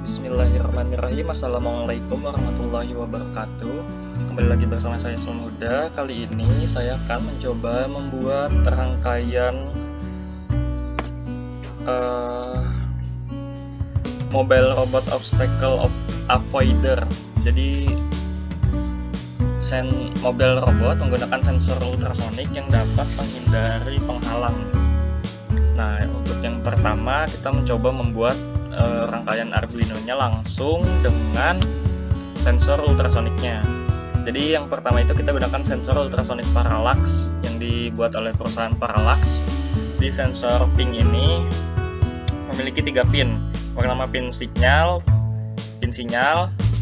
Bismillahirrahmanirrahim. Assalamualaikum warahmatullahi wabarakatuh. Kembali lagi bersama saya Selmuda. Kali ini saya akan mencoba membuat rangkaian mobile robot obstacle avoider. Jadi mobile robot menggunakan sensor ultrasonik yang dapat menghindari penghalang. Nah, untuk yang pertama kita mencoba membuat rangkaian Arduino-nya langsung dengan sensor ultrasoniknya. Jadi yang pertama itu kita gunakan sensor ultrasonik Parallax yang dibuat oleh perusahaan Parallax. Di sensor ping ini memiliki 3 pin. Pertama pin sinyal,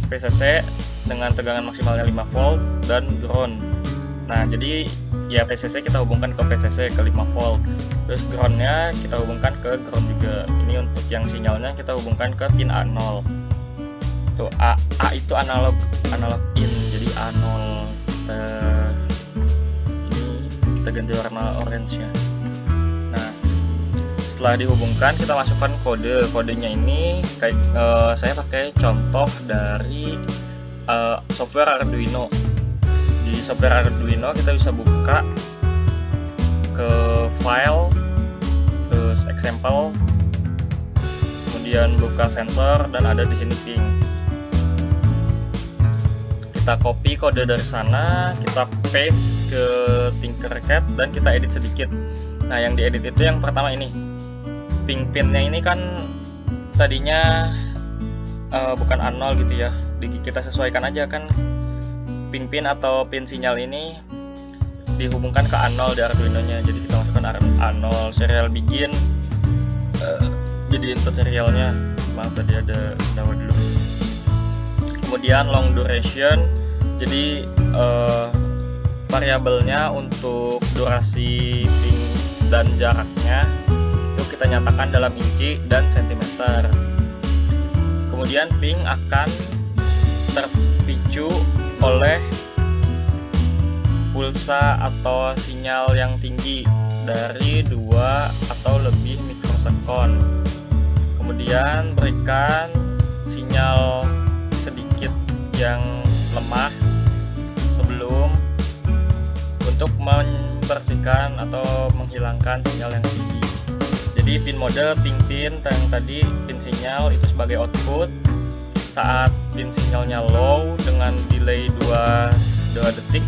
VCC dengan tegangan maksimalnya 5 volt dan ground. Nah, jadi ya VCC kita hubungkan ke VCC ke 5 volt. Terus groundnya kita hubungkan ke ground juga. Ini untuk yang sinyalnya kita hubungkan ke pin A0. Tuh A itu analog in. Jadi A0 kita ganti warna orange ya. Nah, setelah dihubungkan kita masukkan kodenya ini kayak saya pakai contoh dari software Arduino. Di software Arduino kita bisa buka ke file, terus example, kemudian buka sensor dan ada di sini ping. Kita copy kode dari sana, kita paste ke Tinkercad dan kita edit sedikit. Nah, yang diedit itu yang pertama ini. Pin-pinnya ini kan tadinya bukan A0 gitu ya. Kita sesuaikan aja kan pin atau pin sinyal ini dihubungkan ke A0 di Arduino-nya. Jadi kita masukkan A0 serial begin. Jadi input serialnya. Maaf tadi ada kendala dulu. Kemudian long duration. Jadi variabelnya untuk durasi ping dan jaraknya itu kita nyatakan dalam inci dan sentimeter. Kemudian ping akan terpicu oleh pulsa atau sinyal yang tinggi dari 2 atau lebih mikrosekon. Kemudian berikan sinyal sedikit yang lemah sebelum untuk membersihkan atau menghilangkan sinyal yang tinggi. Jadi pin mode pin yang tadi pin sinyal itu sebagai output. Saat pin sinyalnya low dengan delay 2 detik.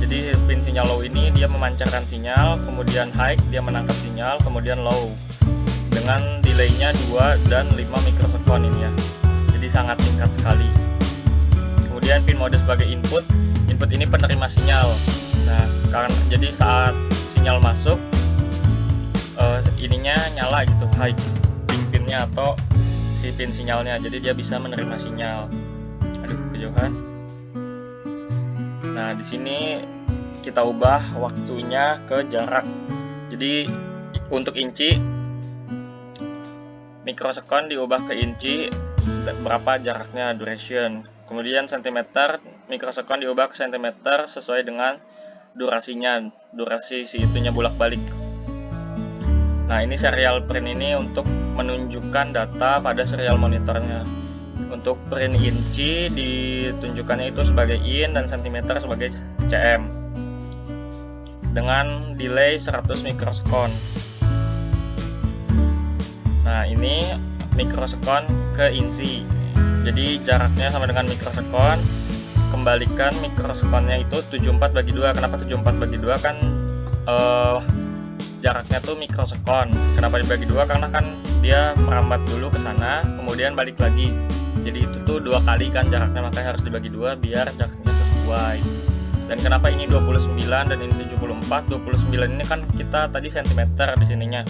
Jadi pin sinyal low ini dia memancarkan sinyal, kemudian high dia menangkap sinyal, kemudian low dengan delaynya 2 dan 5 mikrosekon ini ya. Jadi sangat singkat sekali. Kemudian pin mode sebagai input ini penerima sinyal. Nah, jadi saat sinyal masuk ininya nyala gitu, high pinnya atau si pin sinyalnya, jadi dia bisa menerima sinyal. Aduh, kejauhan. Nah, di sini kita ubah waktunya ke jarak. Jadi untuk inci, mikrosekon diubah ke inci, berapa jaraknya, duration. Kemudian sentimeter, mikrosekon diubah ke sentimeter sesuai dengan durasinya, durasi si itunya bolak-balik. Nah, ini serial print ini untuk menunjukkan data pada serial monitornya. Untuk print inci ditunjukkannya itu sebagai in dan sentimeter sebagai cm dengan delay 100 mikrosekon. Nah, ini mikrosekon ke inci. Jadi jaraknya sama dengan mikrosekon. Kembalikan mikrosekonnya itu 74/2. Kenapa 74/2? Kan jaraknya tuh mikrosekon. Kenapa dibagi 2? Karena kan dia merambat dulu ke sana, kemudian balik lagi. Jadi itu tuh 2 kali kan jaraknya, makanya harus dibagi 2 biar jaraknya sesuai. Dan kenapa ini 29 dan ini 74? 29 ini kan kita tadi sentimeter di sininya.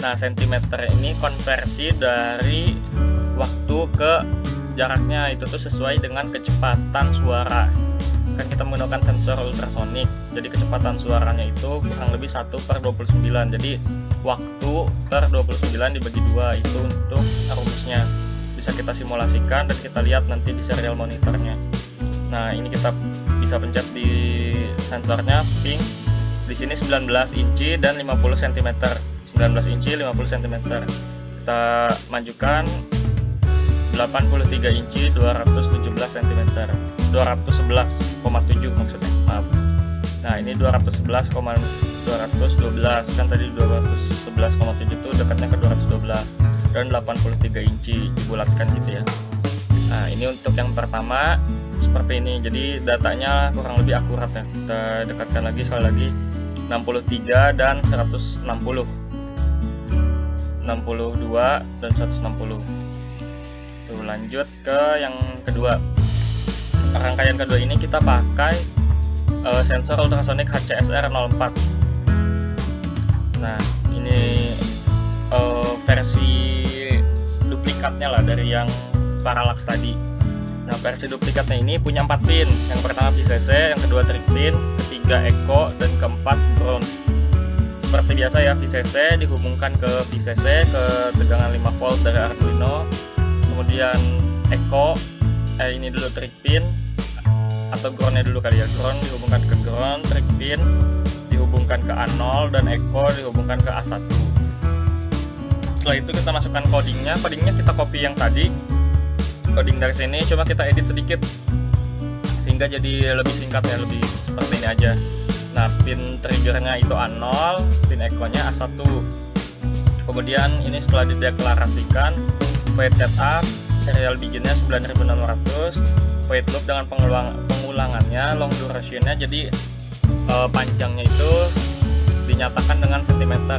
Nah, sentimeter ini konversi dari waktu ke jaraknya, itu tuh sesuai dengan kecepatan suara. Kan kita menggunakan sensor ultrasonik, jadi kecepatan suaranya itu kurang lebih 1/29. Jadi waktu per 29 dibagi 2 itu untuk rumusnya. Bisa kita simulasikan dan kita lihat nanti di serial monitornya. Nah, ini kita bisa pencet di sensornya ping. Di sini 19 inci dan 50 cm. 19 inci 50 cm. Kita majukan 83 inci 217 cm, 211,7 maksudnya, maaf. Nah ini 211,212 kan tadi 211,7 itu dekatnya ke 212 dan 83 inci dibulatkan gitu ya. Nah ini untuk yang pertama seperti ini, jadi datanya kurang lebih akurat ya. Kita dekatkan lagi sekali lagi, 63 dan 160, 62 dan 160. Tuh, lanjut ke yang kedua. Rangkaian kedua ini kita pakai sensor ultrasonic HCSR 04. Nah ini versi duplikatnya lah dari yang Parallax tadi. Nah versi duplikatnya ini punya 4 pin. Yang pertama VCC, yang kedua trig pin, ketiga echo, dan keempat ground. Seperti biasa ya, VCC dihubungkan ke VCC ke tegangan 5 volt dari Arduino. Kemudian echo, ini dulu trig pin atau groundnya dulu kali ya, ground dihubungkan ke ground, trig pin dihubungkan ke A0, dan echo dihubungkan ke A1. Setelah itu kita masukkan codingnya kita copy yang tadi, coding dari sini, cuma kita edit sedikit sehingga jadi lebih singkat ya, lebih seperti ini aja. Nah pin triggernya itu A0, pin echo-nya A1. Kemudian ini setelah dideklarasikan, void setup, serial biginnya 9600, void loop dengan pengulangannya, long durationnya, jadi panjangnya itu dinyatakan dengan sentimeter.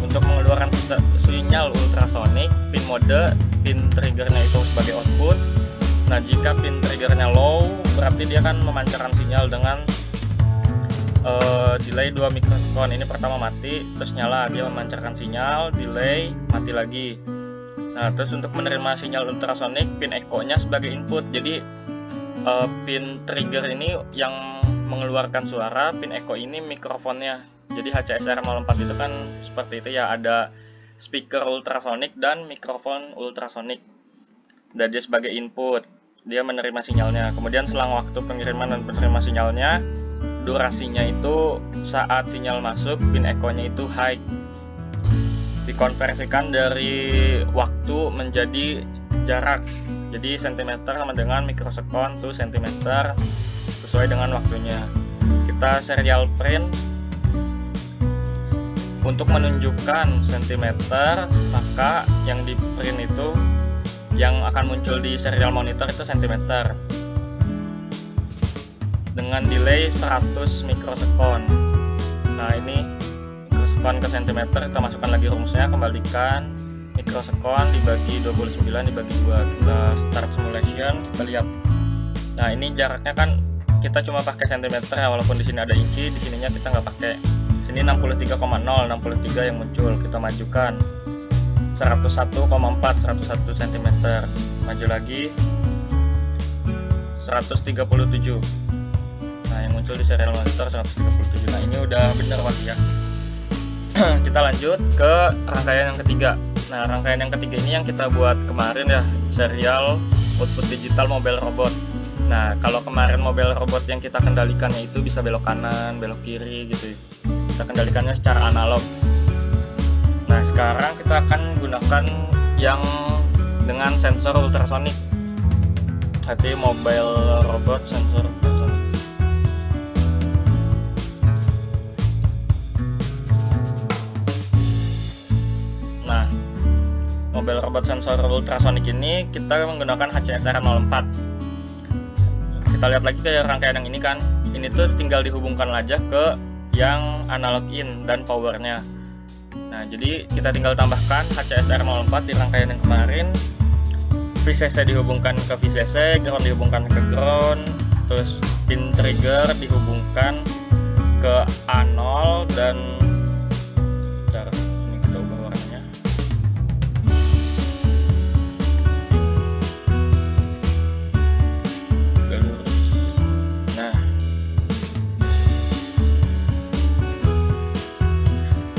Untuk mengeluarkan sinyal ultrasonik, pin mode, pin triggernya itu sebagai output. Nah jika pin triggernya low, berarti dia akan memancarkan sinyal dengan delay 2 mikrosekon. Ini pertama mati, terus nyala, dia memancarkan sinyal, delay, mati lagi. Nah terus untuk menerima sinyal ultrasonik, pin echo-nya sebagai input. Jadi pin trigger ini yang mengeluarkan suara, pin echo ini mikrofonnya. Jadi HCSR 04 itu kan seperti itu ya, ada speaker ultrasonik dan mikrofon ultrasonik. Dan dia sebagai input, dia menerima sinyalnya. Kemudian selang waktu pengiriman dan penerima sinyalnya, durasinya itu saat sinyal masuk, pin echo-nya itu high. Dikonversikan dari waktu menjadi jarak. Jadi cm sama dengan mikrosekon tuh cm, sesuai dengan waktunya. Kita serial print untuk menunjukkan cm, maka yang di print itu yang akan muncul di serial monitor itu cm dengan delay 100 mikrosekon. Nah ini mikrosekon ke cm, kita masukkan lagi rumusnya, kembalikan mikrosekon dibagi 29 dibagi 2. Kita start simulation, kita lihat. Nah ini jaraknya kan kita cuma pakai cm ya, walaupun di sini ada inci, di sininya kita nggak pakai. Sini 63,0, 63 yang muncul, kita majukan 101,4, 101 cm, maju lagi 137. Nah yang muncul di serial monitor 137. Nah ini udah bener Mas ya. Kita lanjut ke rangkaian yang ketiga. Nah rangkaian yang ketiga ini yang kita buat kemarin ya, serial output digital mobile robot. Nah kalau kemarin mobile robot yang kita kendalikannya itu bisa belok kanan, belok kiri gitu, kita kendalikannya secara analog. Nah sekarang kita akan gunakan yang dengan sensor ultrasonik. Jadi mobile robot sensor ultrasonik. Nah mobile robot sensor ultrasonik ini kita menggunakan HCSR 04. Kita lihat lagi ke rangkaian yang ini kan, ini tuh tinggal dihubungkan aja ke yang analog in dan powernya. Nah jadi kita tinggal tambahkan HCSR 04 di rangkaian yang kemarin, VCC dihubungkan ke VCC, ground dihubungkan ke ground, terus pin trigger dihubungkan ke A0 dan bentar, ini kita ubah warnanya.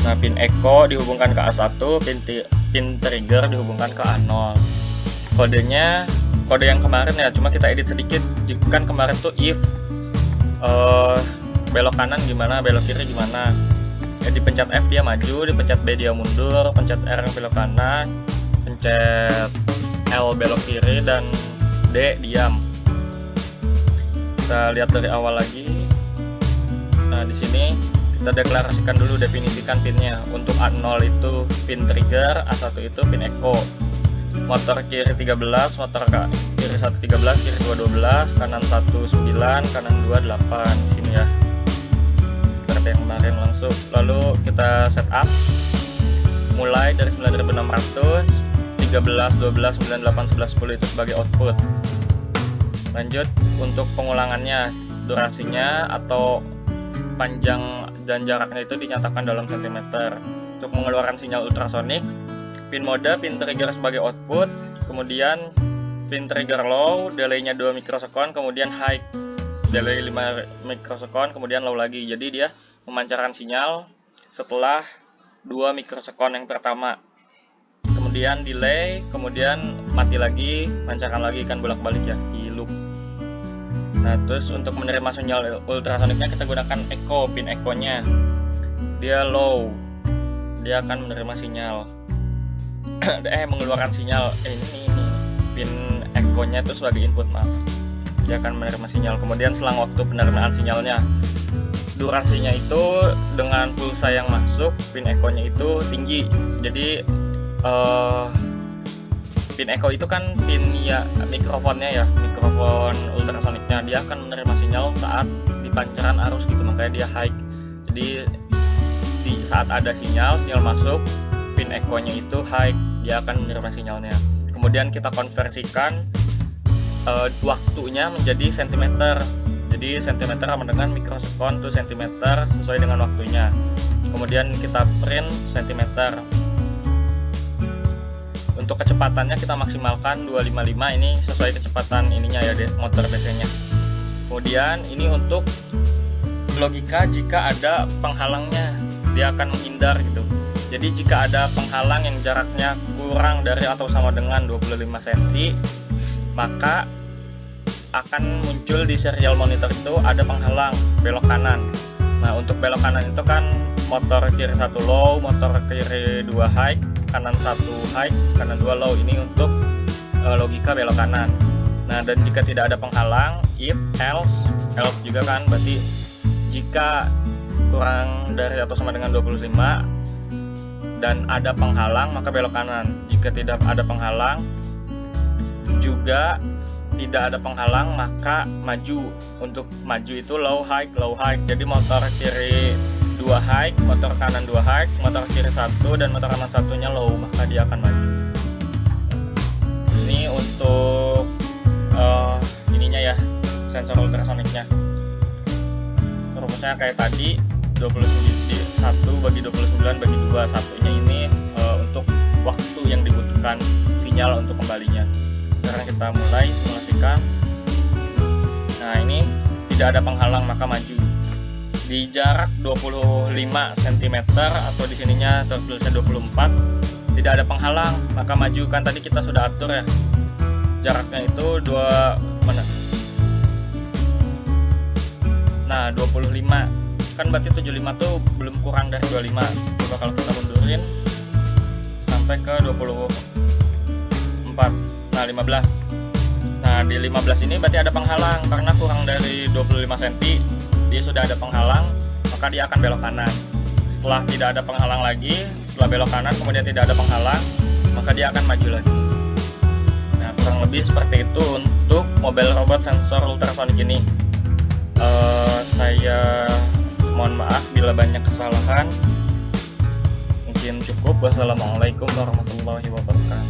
Nah pin echo dihubungkan ke A1, pin trigger dihubungkan ke A0. Kodenya kode yang kemarin ya, cuma kita edit sedikit. Kan kemarin tuh if belok kanan gimana, belok kiri gimana. Ya dipencet F dia maju, dipencet B dia mundur, pencet R belok kanan, pencet L belok kiri, dan D diam. Kita lihat dari awal lagi. Nah, di sini kita deklarasikan dulu, definisikan pinnya. Untuk A0 itu pin trigger, A1 itu pin echo. Motor kiri 13, motor kiri 1 13, kiri 2 12, kanan 1 9, kanan 2 8. Di sini ya. Seperti yang kemarin langsung. Lalu kita setup. Mulai dari 9600, 13, 12, 9, 8, 11, 10 itu sebagai output. Lanjut untuk pengulangannya, durasinya atau panjang dan jaraknya itu dinyatakan dalam sentimeter. Untuk mengeluarkan sinyal ultrasonik, pin mode, pin trigger sebagai output, kemudian pin trigger low, delaynya 2 mikrosekon, kemudian high, delay 5 mikrosekon, kemudian low lagi. Jadi dia memancarkan sinyal setelah 2 mikrosekon yang pertama. Kemudian delay, kemudian mati lagi, pancarkan lagi, kan bolak-balik ya di loop. Nah, terus untuk menerima sinyal ultrasoniknya kita gunakan echo, pin echo-nya. Dia low. Dia akan menerima sinyal. Mengeluarkan sinyal. Ini pin echo-nya itu sebagai input, maaf. Dia akan menerima sinyal. Kemudian selang waktu penerimaan sinyalnya, durasinya itu dengan pulsa yang masuk, pin echo-nya itu tinggi. Jadi pin echo itu kan pin ya mikrofonnya ya, mikrofon ultrasoniknya. Dia akan menerima sinyal saat di pancaran arus gitu, makanya dia high. Jadi saat ada sinyal masuk, pin echo-nya itu high, dia akan menerima sinyalnya. Kemudian kita konversikan waktunya menjadi sentimeter. Jadi sentimeter sama dengan mikrosekon tuh sentimeter sesuai dengan waktunya. Kemudian kita print sentimeter. Untuk kecepatannya kita maksimalkan 255, ini sesuai kecepatan ininya ya, motor DC-nya. Kemudian ini untuk logika jika ada penghalangnya, dia akan menghindar gitu. Jadi jika ada penghalang yang jaraknya kurang dari atau sama dengan 25 cm, maka akan muncul di serial monitor itu ada penghalang belok kanan. Nah, untuk belok kanan itu kan motor kiri 1 low, motor kiri 2 high, kanan 1 high, kanan 2 low. Ini untuk logika belok kanan. Nah, dan jika tidak ada penghalang, if, else juga kan, berarti jika kurang dari atau sama dengan 25 dan ada penghalang, maka belok kanan. Jika tidak ada penghalang, juga tidak ada penghalang, maka maju. Untuk maju itu low high, low high. Jadi motor kiri 2 high, motor kanan 2 high, motor kiri 1 dan motor kanan satunya low, maka dia akan maju. Ini untuk ininya ya, sensor ultrasoniknya. Rumusnya kayak tadi, 1 bagi 29 bagi 2, satunya ini untuk waktu yang dibutuhkan sinyal untuk kembalinya. Sekarang kita mulai simulasikan. Nah, ini tidak ada penghalang maka maju. Di jarak 25 cm atau di sininya tertulisnya 24, tidak ada penghalang maka maju. Kan tadi kita sudah atur ya, jaraknya itu 2 mana? Nah, 25 kan berarti 75 tuh belum kurang dari 25. Coba kalau kita mundurin sampai ke 24. Nah, 15. Nah, di 15 ini berarti ada penghalang karena kurang dari 25 cm. Dia sudah ada penghalang, maka dia akan belok kanan. Setelah tidak ada penghalang lagi, setelah belok kanan kemudian tidak ada penghalang, maka dia akan maju lagi. Nah, kurang lebih seperti itu untuk mobile robot sensor ultrasonik ini. Saya mohon maaf bila banyak kesalahan. Mungkin cukup. Wassalamualaikum warahmatullahi wabarakatuh.